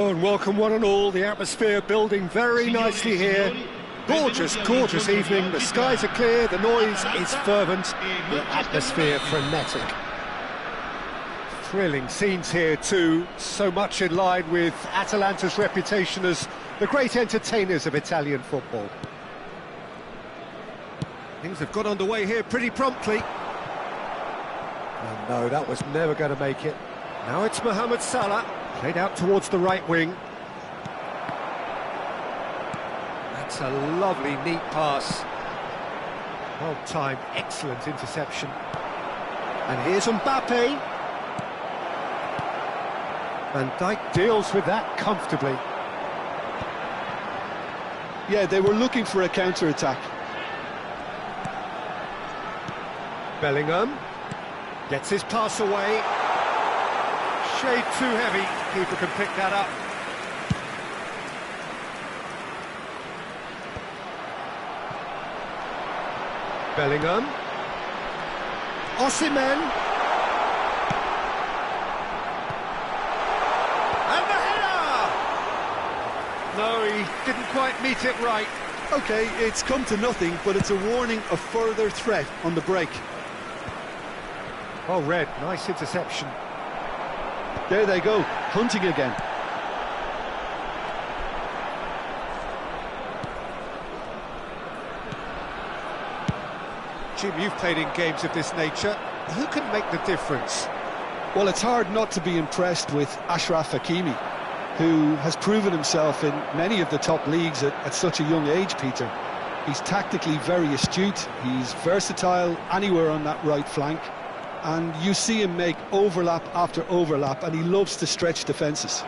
And welcome one and all, the atmosphere building very nicely here. Gorgeous, gorgeous evening, the skies are clear, the noise is fervent, the atmosphere frenetic. Thrilling scenes here too, so much in line with Atalanta's reputation as the great entertainers of Italian football. Things have got underway here pretty promptly. And no, that was never going to make it. Now it's Mohamed Salah. Played out towards the right wing. That's a lovely, neat pass. Well timed, excellent interception. And here's Mbappe. Van Dijk deals with that comfortably. Yeah, they were looking for a counter-attack. Bellingham gets his pass away. Shade too heavy, keeper can pick that up. Bellingham. Osimhen. And the header! No, he didn't quite meet it right. Okay, it's come to nothing, but it's a warning of further threat on the break. Oh, Red, nice interception. There they go, hunting again. Jim, you've played in games of this nature. Who can make the difference? Well, it's hard not to be impressed with Achraf Hakimi, who has proven himself in many of the top leagues at such a young age, Peter. He's tactically very astute, he's versatile anywhere on that right flank, and you see him make overlap after overlap, and he loves to stretch defences.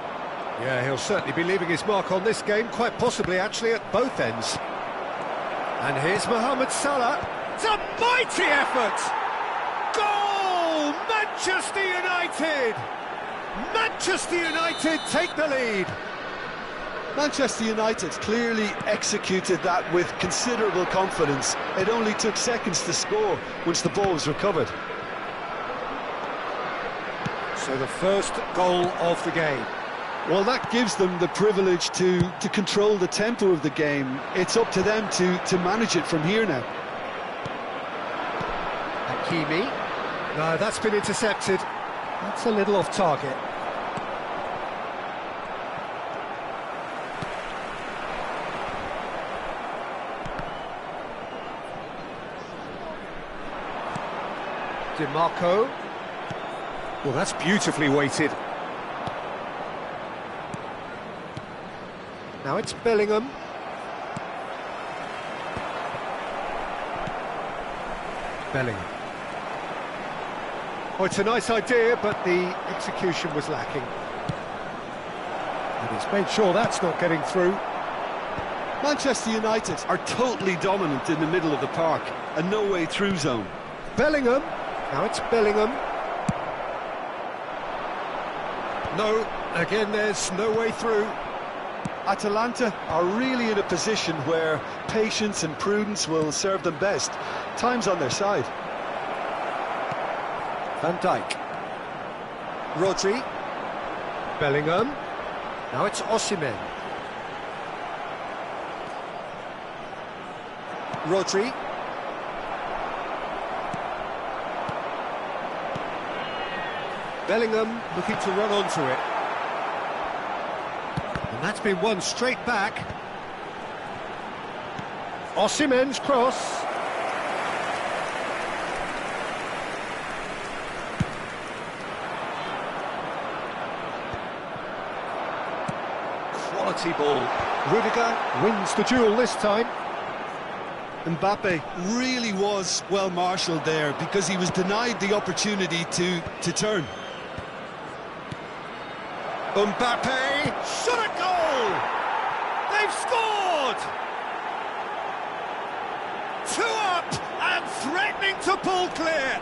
Yeah, he'll certainly be leaving his mark on this game, quite possibly actually at both ends. And here's Mohamed Salah. It's a mighty effort! Goal! Manchester United! Manchester United take the lead! Manchester United clearly executed that with considerable confidence. It only took seconds to score once the ball was recovered. So the first goal of the game. Well, that gives them the privilege to control the tempo of the game. It's up to them to manage it from here now. Hakimi. No, that's been intercepted. That's a little off target. DiMarco. Well, that's beautifully weighted. Now it's Bellingham. Bellingham. Oh, it's a nice idea, but the execution was lacking. And he's made sure that's not getting through. Manchester United are totally dominant in the middle of the park, a no-way through zone. Bellingham. Now it's Bellingham. No, again there's no way through. Atalanta are really in a position where patience and prudence will serve them best. Time's on their side. Van Dijk. Rodri. Bellingham. Now it's Osimhen. Rodri. Bellingham looking to run onto it. And that's been won straight back. Osimhen's cross. Quality ball. Rudiger wins the duel this time. Mbappe really was well marshalled there because he was denied the opportunity to turn. Mbappe, shot a goal! They've scored! 2 up and threatening to pull clear.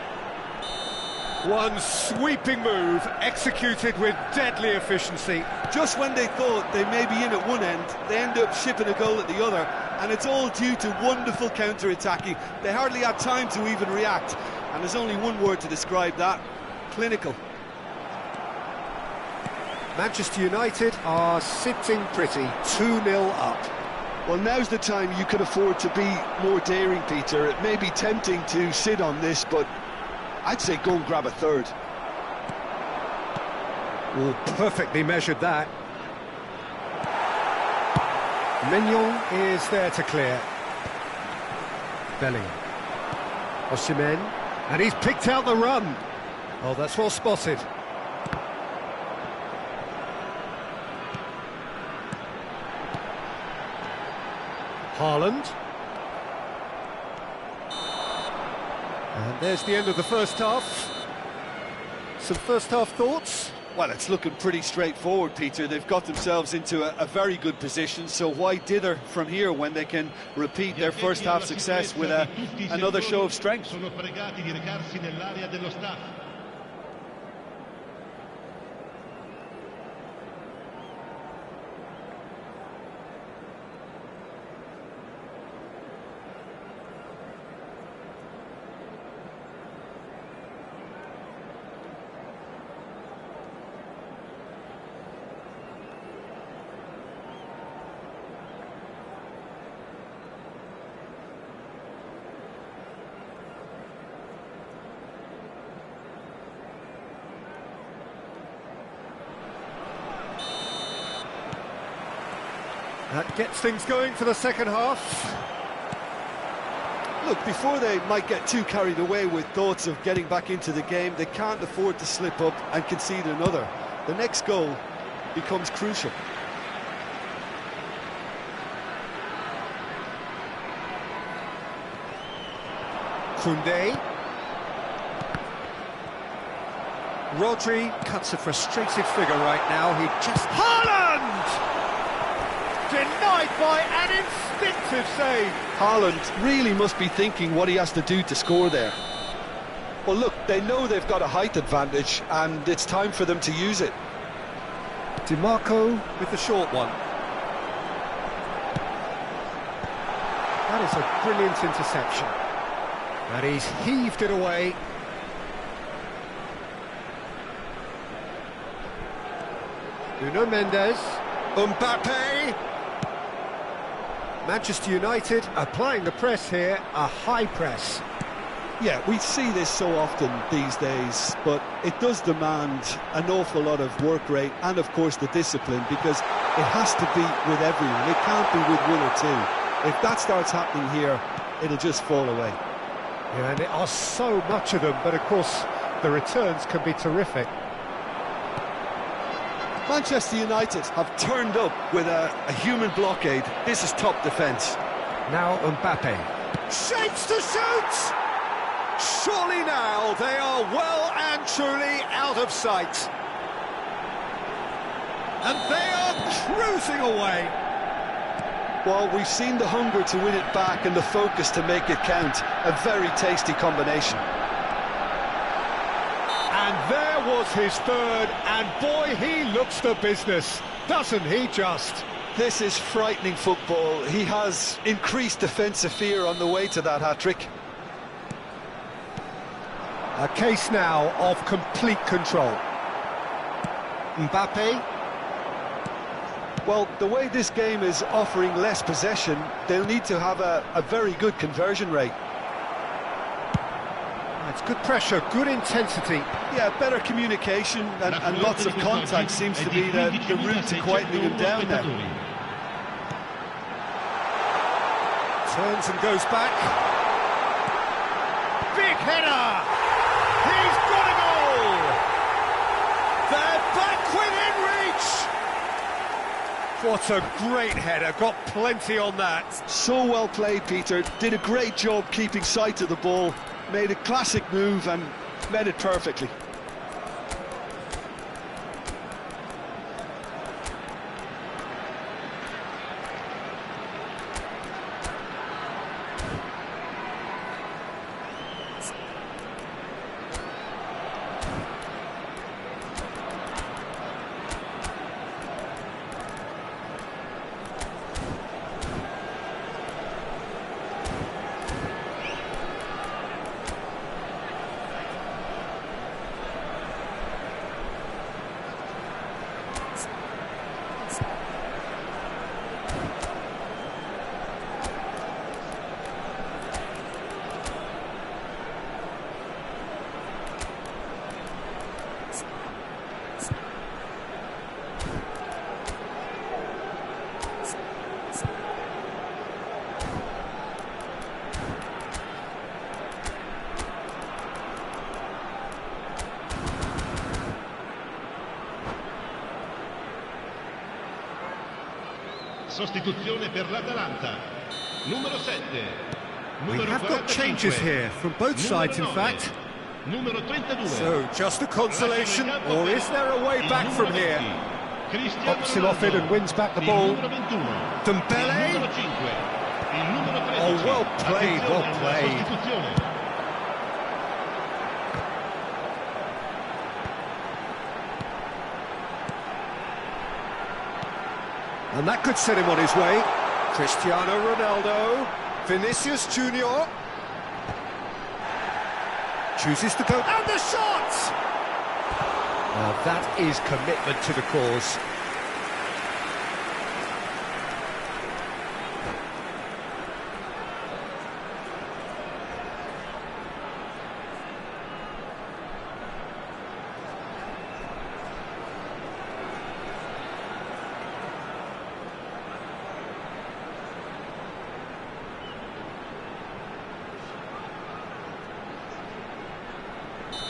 One sweeping move, executed with deadly efficiency. Just when they thought they may be in at one end, they end up shipping a goal at the other, and it's all due to wonderful counter-attacking. They hardly had time to even react, and there's only one word to describe that: clinical. Manchester United are sitting pretty, 2-0 up. Well, now's the time you can afford to be more daring, Peter. It may be tempting to sit on this, but I'd say go and grab a third. Oh, perfectly measured that. Mignon is there to clear. Bellingham. Osimhen. And he's picked out the run. Oh, that's well spotted. Haaland. And there's the end of the first half. Some first half thoughts? Well, it's looking pretty straightforward, Peter. They've got themselves into a very good position, so why dither from here when they can repeat their first half success with another show of strength? That gets things going for the second half. Look, before they might get too carried away with thoughts of getting back into the game, they can't afford to slip up and concede another. The next goal becomes crucial. Koundé. Rodri cuts a frustrated figure right now. He just... Haaland! Denied by an instinctive save. Haaland really must be thinking what he has to do to score there. Well, look, they know they've got a height advantage, and it's time for them to use it. DiMarco with the short one. That is a brilliant interception. And he's heaved it away. Nuno Mendes. Mbappe. Manchester United applying the press here, a high press. Yeah, we see this so often these days, but it does demand an awful lot of work rate and, of course, the discipline, because it has to be with everyone. It can't be with one or two. If that starts happening here, it'll just fall away. Yeah, and there are so much of them, but of course the returns can be terrific. Manchester United have turned up with a human blockade. This is top defence. Now Mbappe. Shapes to shoot! Surely now they are well and truly out of sight. And they are cruising away. Well, we've seen the hunger to win it back and the focus to make it count. A very tasty combination. And there was his third, and boy, he looks the business, doesn't he just? This is frightening football. He has increased defensive fear on the way to that hat-trick. A case now of complete control. Mbappe. Well, the way this game is offering less possession, they'll need to have a very good conversion rate. It's good pressure, good intensity. Yeah, better communication and lots of contact seems to be the route to quietening him down now. Turns and goes back. Big header! He's got a goal! They're back within reach! What a great header, got plenty on that. So well played, Peter. Did a great job keeping sight of the ball. Made a classic move and met it perfectly. Sostituzione per l'Atalanta. Numero 7. We have got changes here from both sides, in fact. Numero 32. So, just a consolation, or is there a way back from here? Pops him off it and wins back the ball. Dembele. Oh, well played, well played. And that could set him on his way. Cristiano Ronaldo. Vinicius Junior. Chooses to go. And the shot! Now that is commitment to the cause.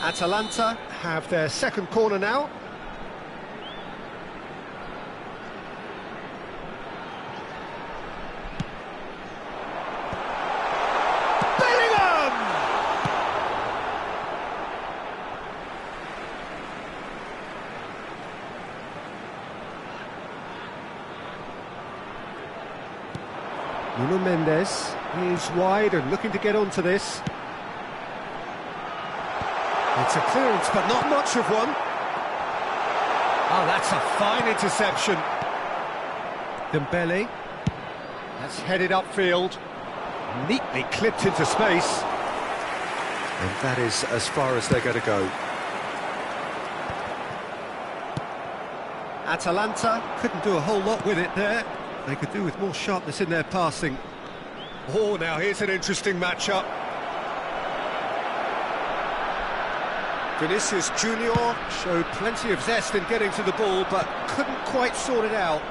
Atalanta have their second corner now. Bellingham! Nuno Mendes is wide and looking to get onto this. It's a clearance, but not much of one. Oh, that's a fine interception. Dembele. That's headed upfield. Neatly clipped into space. And that is as far as they're going to go. Atalanta couldn't do a whole lot with it there. They could do with more sharpness in their passing. Oh, now here's an interesting matchup. Vinicius Junior showed plenty of zest in getting to the ball, but couldn't quite sort it out.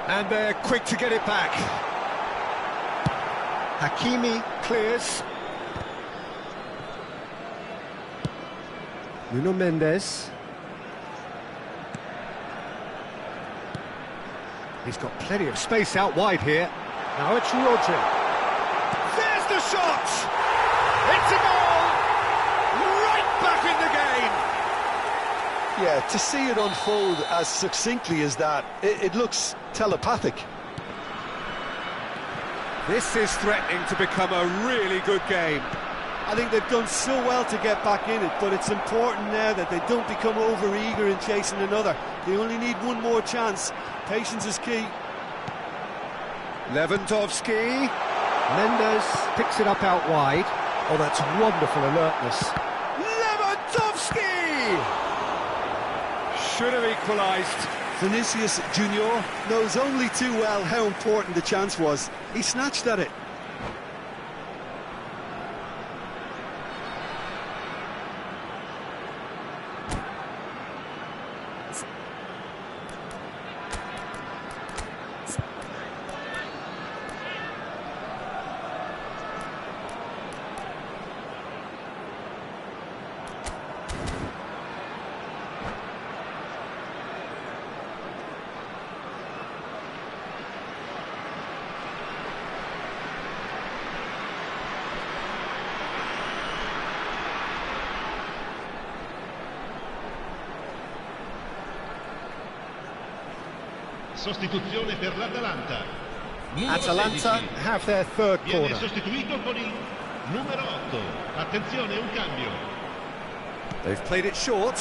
And they're quick to get it back. Hakimi clears. Nuno Mendes. He's got plenty of space out wide here. Now it's Rodri. There's the shot! It's a goal! Right back in the game! Yeah, to see it unfold as succinctly as that, it looks telepathic. This is threatening to become a really good game. I think they've done so well to get back in it, but it's important now that they don't become over-eager in chasing another. They only need one more chance. Patience is key. Lewandowski. Mendes picks it up out wide. Oh, that's wonderful alertness. Lewandowski! Should have equalised. Vinicius Junior knows only too well how important the chance was. He snatched at it. Sostituzione per l'Atalanta. Atalanta have their third Viene corner. sostituito con il numero 8. Attenzione, un cambio. They've played it short.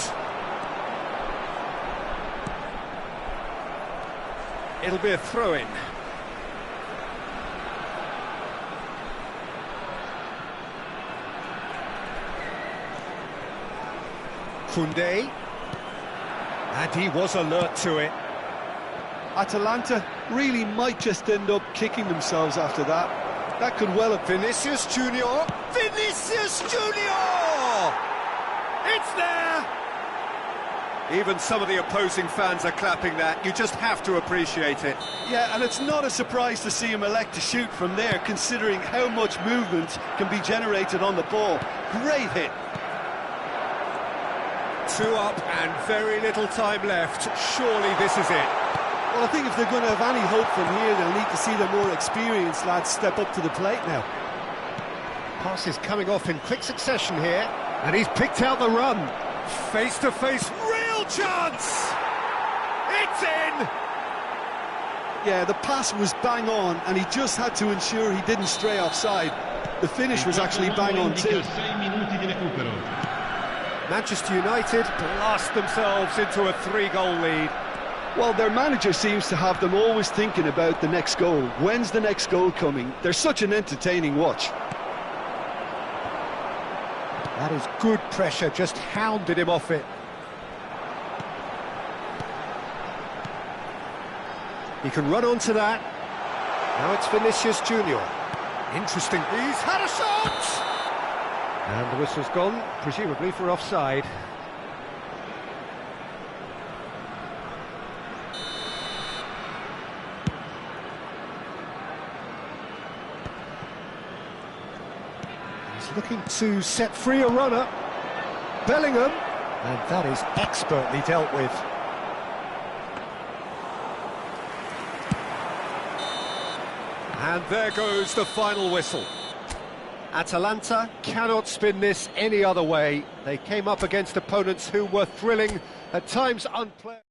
It'll be a throw-in. Koundé. And he was alert to it. Atalanta really might just end up kicking themselves after that. That could well have... Vinicius Junior. Vinicius Junior! It's there! Even some of the opposing fans are clapping that. You just have to appreciate it. Yeah, and it's not a surprise to see him elect to shoot from there, considering how much movement can be generated on the ball. Great hit. Two up and very little time left. Surely this is it. Well, I think if they're going to have any hope from here, they'll need to see their more experienced lads step up to the plate now. Passes coming off in quick succession here, and he's picked out the run. Face to face, real chance! It's in! Yeah, the pass was bang on, and he just had to ensure he didn't stray offside. The finish was actually bang on too. Manchester United blast themselves into a 3-goal lead. Well, their manager seems to have them always thinking about the next goal. When's the next goal coming? They're such an entertaining watch. That is good pressure, just hounded him off it. He can run onto that. Now it's Vinicius Junior. Interesting. He's had a shot! And the whistle's gone, presumably for offside. He's looking to set free a runner. Bellingham. And that is expertly dealt with. And there goes the final whistle. Atalanta cannot spin this any other way. They came up against opponents who were thrilling, at times unpleasant.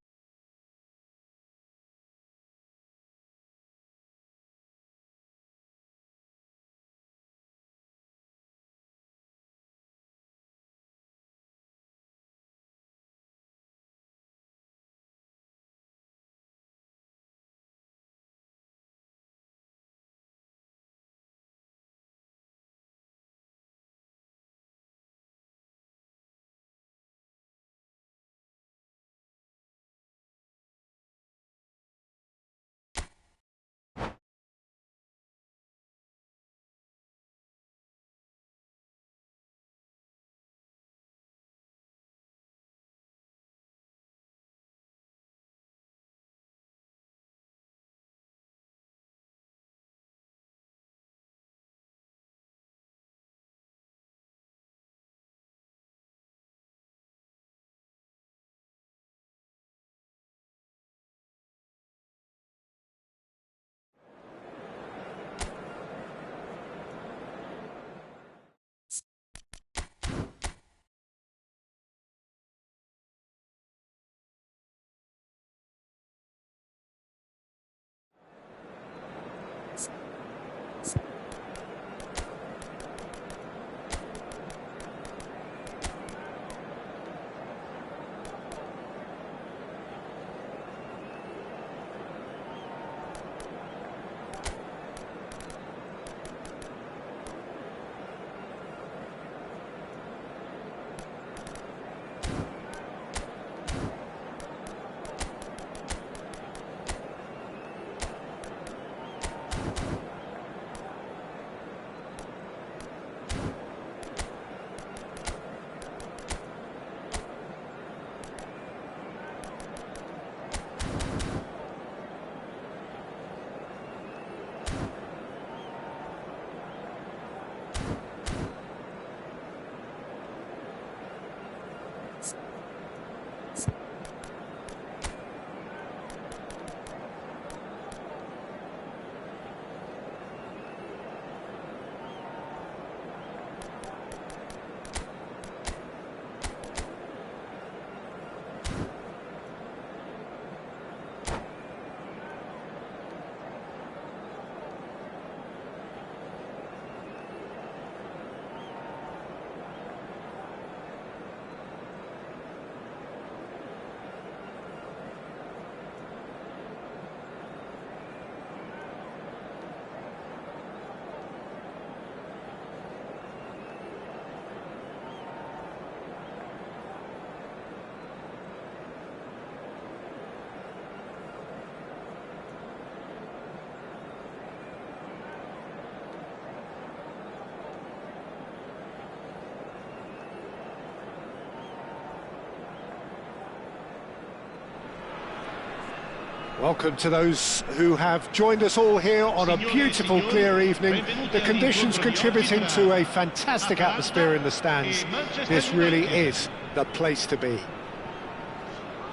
Welcome to those who have joined us all here on a beautiful, clear evening. The conditions contributing to a fantastic atmosphere in the stands. This really is the place to be.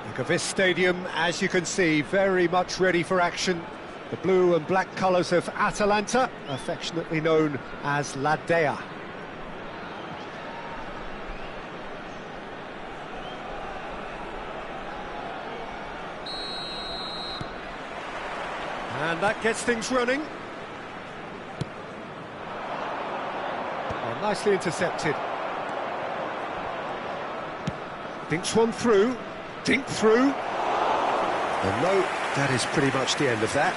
Look at this stadium, as you can see, very much ready for action. The blue and black colours of Atalanta, affectionately known as La Dea. And that gets things running. Oh, nicely intercepted. Dinks one through. Dink through. And no, that is pretty much the end of that.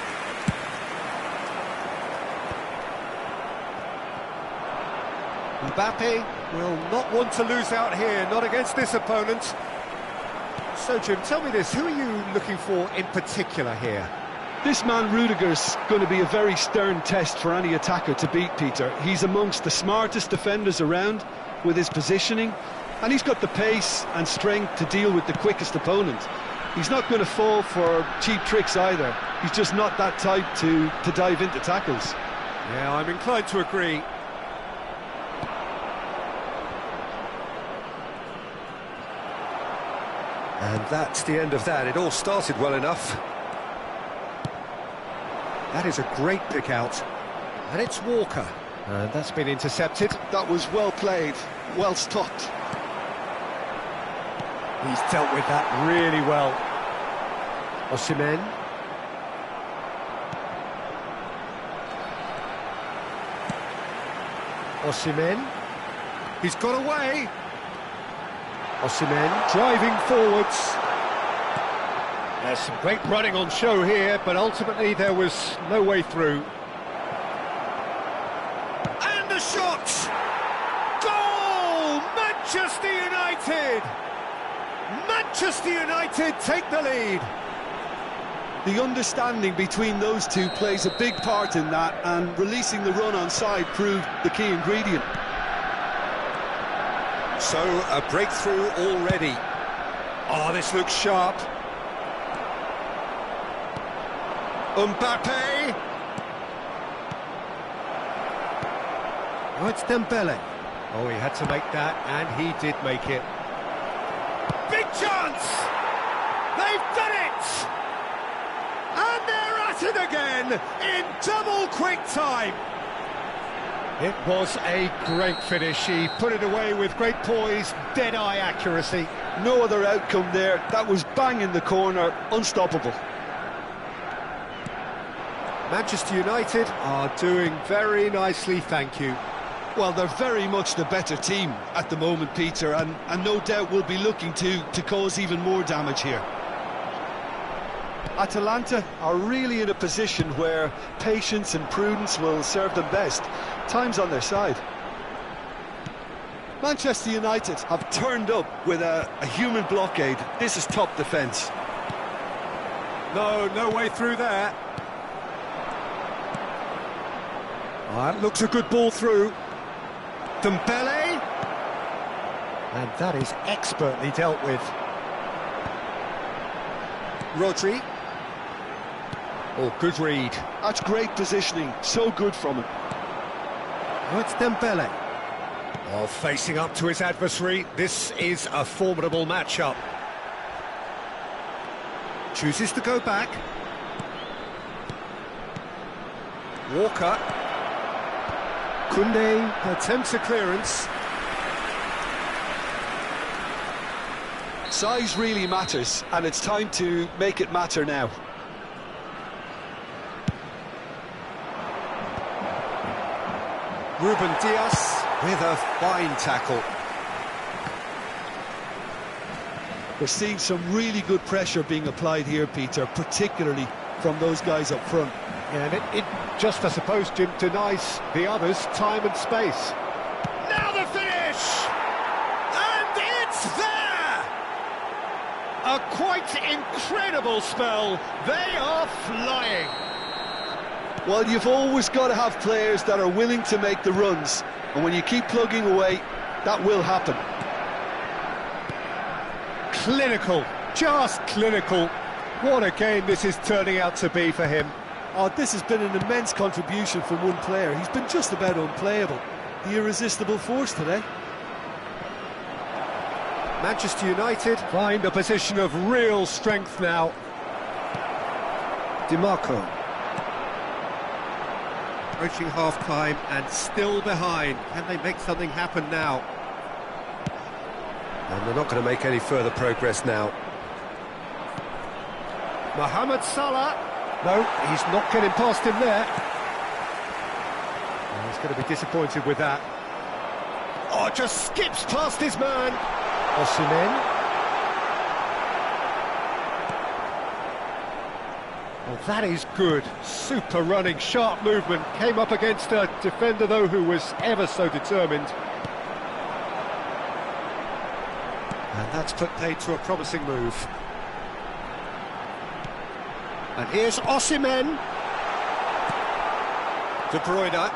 Mbappe will not want to lose out here, not against this opponent. So, Jim, tell me this, who are you looking for in particular here? This man Rudiger's going to be a very stern test for any attacker to beat, Peter. He's amongst the smartest defenders around with his positioning, and he's got the pace and strength to deal with the quickest opponent. He's not going to fall for cheap tricks either. He's just not that type to dive into tackles. Yeah, I'm inclined to agree. And that's the end of that. It all started well enough. That is a great pick out. And it's Walker. And that's been intercepted. That was well played, well stopped. He's dealt with that really well. Osimhen. Osimhen. He's got away. Osimhen driving forwards. There's some great running on show here, but ultimately there was no way through. And the shot! Goal! Manchester United! Manchester United take the lead. The understanding between those two plays a big part in that, and releasing the run on side proved the key ingredient. So, a breakthrough already. Oh, this looks sharp. Mbappe. Oh, it's Dembele. Oh, he had to make that, and he did make it. Big chance! They've done it! And they're at it again in double quick time. It was a great finish. He put it away with great poise, dead-eye accuracy. No other outcome there. That was bang in the corner, unstoppable. Manchester United are doing very nicely, thank you. Well, they're very much the better team at the moment, Peter, and no doubt will be looking to cause even more damage here. Atalanta are really in a position where patience and prudence will serve them best. Time's on their side. Manchester United have turned up with a human blockade. This is top defence. No way through there. That looks a good ball through. Dembele. And that is expertly dealt with. Rodri. Oh, good read. That's great positioning, so good from him. Oh, it's Dembele. Oh, facing up to his adversary. This is a formidable matchup. Chooses to go back. Walker. Koundé attempts a clearance. Size really matters, and it's time to make it matter now. Ruben Dias with a fine tackle. We're seeing some really good pressure being applied here, Peter, particularly from those guys up front. Yeah, and it just, I suppose, Jim, denies the others time and space. Now the finish! And it's there! A quite incredible spell. They are flying. Well, you've always got to have players that are willing to make the runs, and when you keep plugging away, that will happen. Clinical, just clinical. What a game this is turning out to be for him. Oh, this has been an immense contribution from one player. He's been just about unplayable. The irresistible force today. Manchester United find a position of real strength now. DiMarco. Approaching half-time and still behind. Can they make something happen now? And they're not going to make any further progress now. Mohamed Salah. No, he's not getting past him there. And he's going to be disappointed with that. Oh, just skips past his man. Osimhen. Well, that is good. Super running, sharp movement. Came up against a defender, though, who was ever so determined. And that's put paid to a promising move. And here's Osimhen. De Bruyne.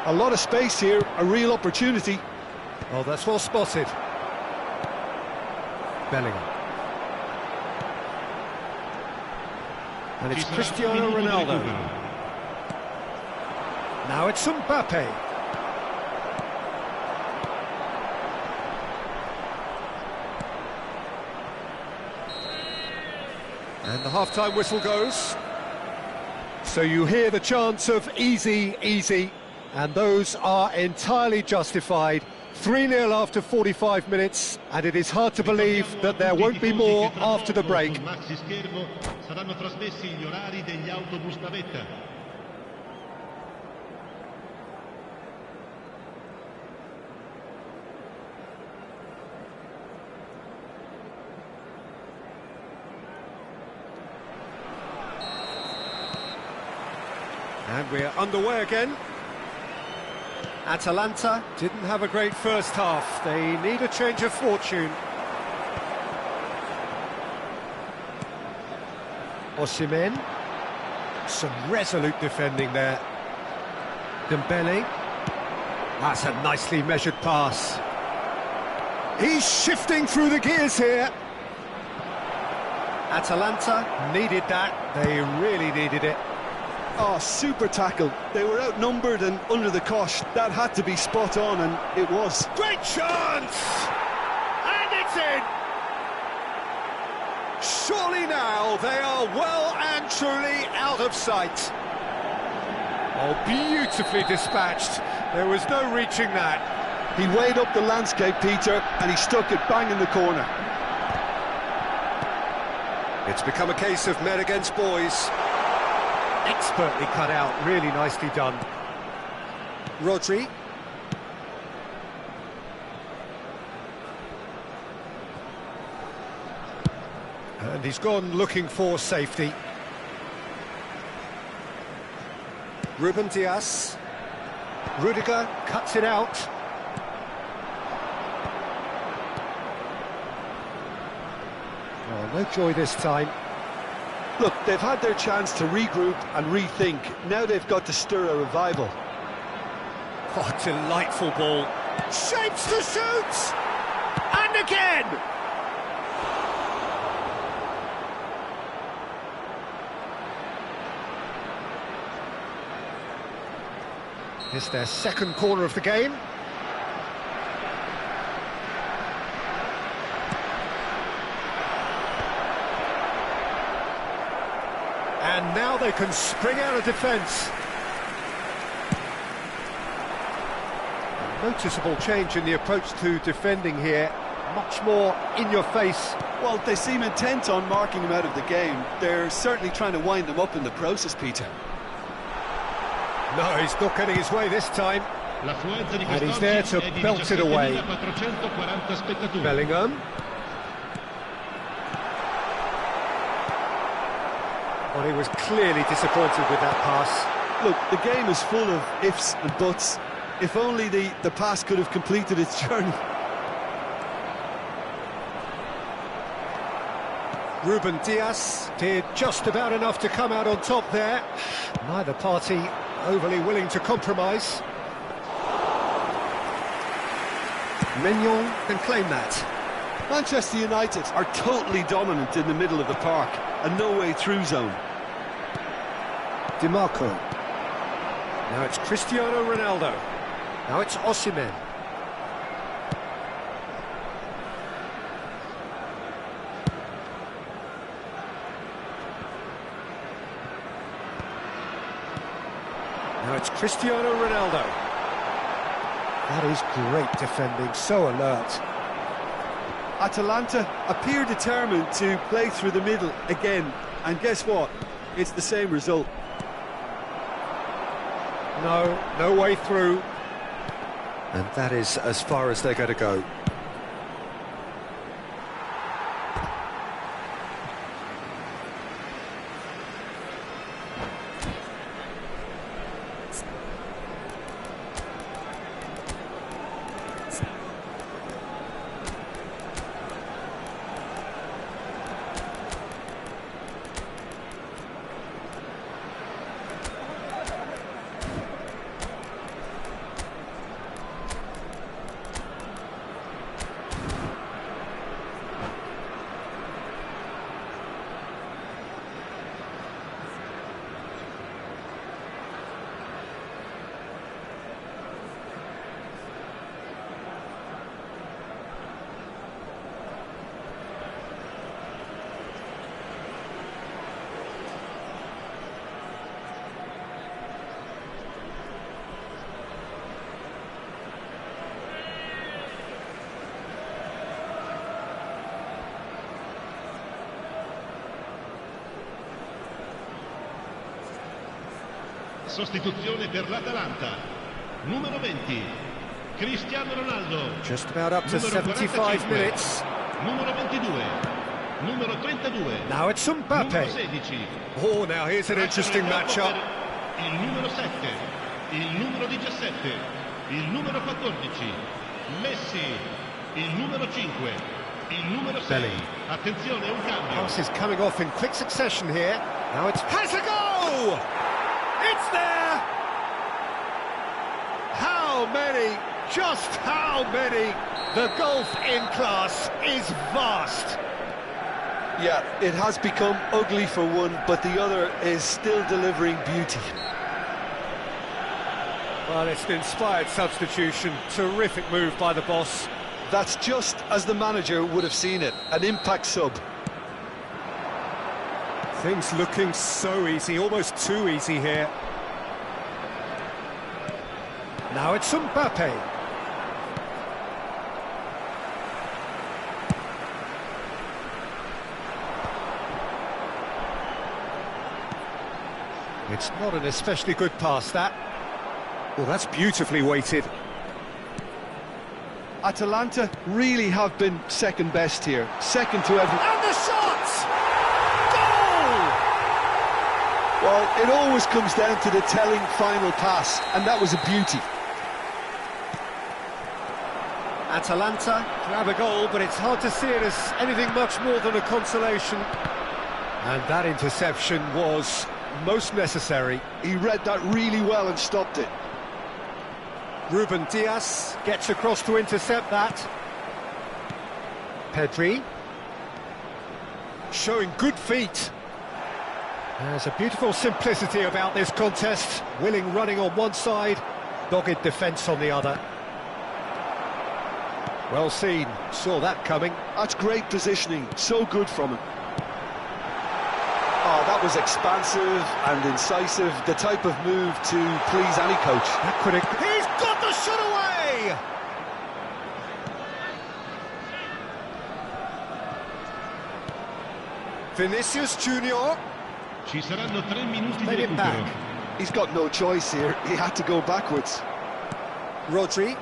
A lot of space here, a real opportunity. Oh, that's well spotted. Bellingham. And it's Cristiano Ronaldo. Now it's Mbappe. And the half-time whistle goes. So you hear the chants of easy, easy, and those are entirely justified. 3-0 after 45 minutes, and it is hard to believe that there won't be more after the break. Saranno trasmessi gli orari degli autobus navetta. And we're underway again. Atalanta didn't have a great first half. They need a change of fortune. Osimhen. Some resolute defending there. Dembele. That's a nicely measured pass. He's shifting through the gears here. Atalanta needed that. They really needed it. Oh, super tackle. They were outnumbered and under the cosh. That had to be spot on, and it was. Great chance! And it's in! Surely now they are well and truly out of sight. Oh, beautifully dispatched. There was no reaching that. He weighed up the landscape, Peter, and he stuck it bang in the corner. It's become a case of men against boys. Expertly cut out, really nicely done. Rodri. And he's gone looking for safety. Ruben Dias. Rudiger cuts it out. Oh, no joy this time. Look, they've had their chance to regroup and rethink. Now they've got to stir a revival. Oh, delightful ball. Shapes to shoot! And again! It's their second corner of the game. And now they can spring out of defence. Noticeable change in the approach to defending here. Much more in your face. Well, they seem intent on marking him out of the game. They're certainly trying to wind him up in the process, Peter. No, he's not getting his way this time. And he's there to belt it away. Bellingham. Well, he was clearly disappointed with that pass. Look, the game is full of ifs and buts. If only the pass could have completed its journey. Ruben Dias did just about enough to come out on top there. Neither party overly willing to compromise. Mignon can claim that. Manchester United are totally dominant in the middle of the park. A no-way through zone. DiMarco. Now it's Cristiano Ronaldo. Now it's Osimhen. Now it's Cristiano Ronaldo. That is great defending, so alert. Atalanta appear determined to play through the middle again, and guess what? It's the same result. No way through. And that is as far as they're going to go. Sostituzione per l'Atalanta. Numero 20, Cristiano Ronaldo. Just about up to 75 minutes. Numero 22, numero 32. Now it's Mbappe. Numero 16. Oh, now here's an interesting matchup. Il numero 7, il numero 17, il numero 14, Messi, il numero 5, il numero 6. Belly. Attenzione, un cambio. Pass is coming off in quick succession here. Now it's... Has a goal! It's there! How many? Just how many? The gulf in class is vast. Yeah, it has become ugly for one, but the other is still delivering beauty. Well, it's an inspired substitution. Terrific move by the boss. That's just as the manager would have seen it, an impact sub. Things looking so easy, almost too easy here. Now it's Mbappe. It's not an especially good pass, that. Well, that's beautifully weighted. Atalanta really have been second best here, second to every... And the shot! Goal! Well, it always comes down to the telling final pass, and that was a beauty. Atalanta grab a goal, but it's hard to see it as anything much more than a consolation. And that interception was most necessary. He read that really well and stopped it. Ruben Dias gets across to intercept that. Pedri. Showing good feet. There's a beautiful simplicity about this contest. Willing running on one side, dogged defence on the other. Well seen, saw that coming. That's great positioning, so good from him. Oh, that was expansive and incisive, the type of move to please any coach. That could have... He's got the shot away! Vinicius Junior. Ci saranno 3 minuti di Made it recupero. back. He's got no choice here, he had to go backwards. Rodri.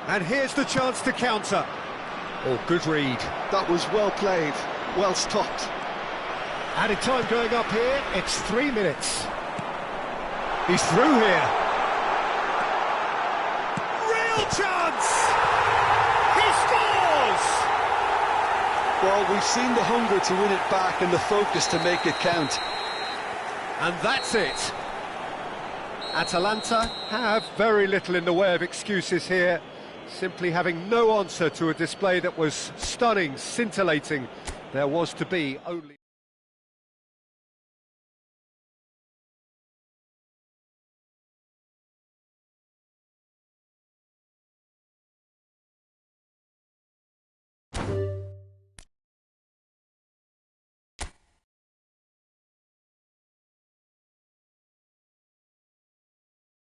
And here's the chance to counter. Oh, good read. That was well played, well stopped. Added time going up here, it's 3 minutes. He's through here. Real chance! He scores! Well, we've seen the hunger to win it back and the focus to make it count. And that's it. Atalanta have very little in the way of excuses here, simply having no answer to a display that was stunning, scintillating. There was to be only...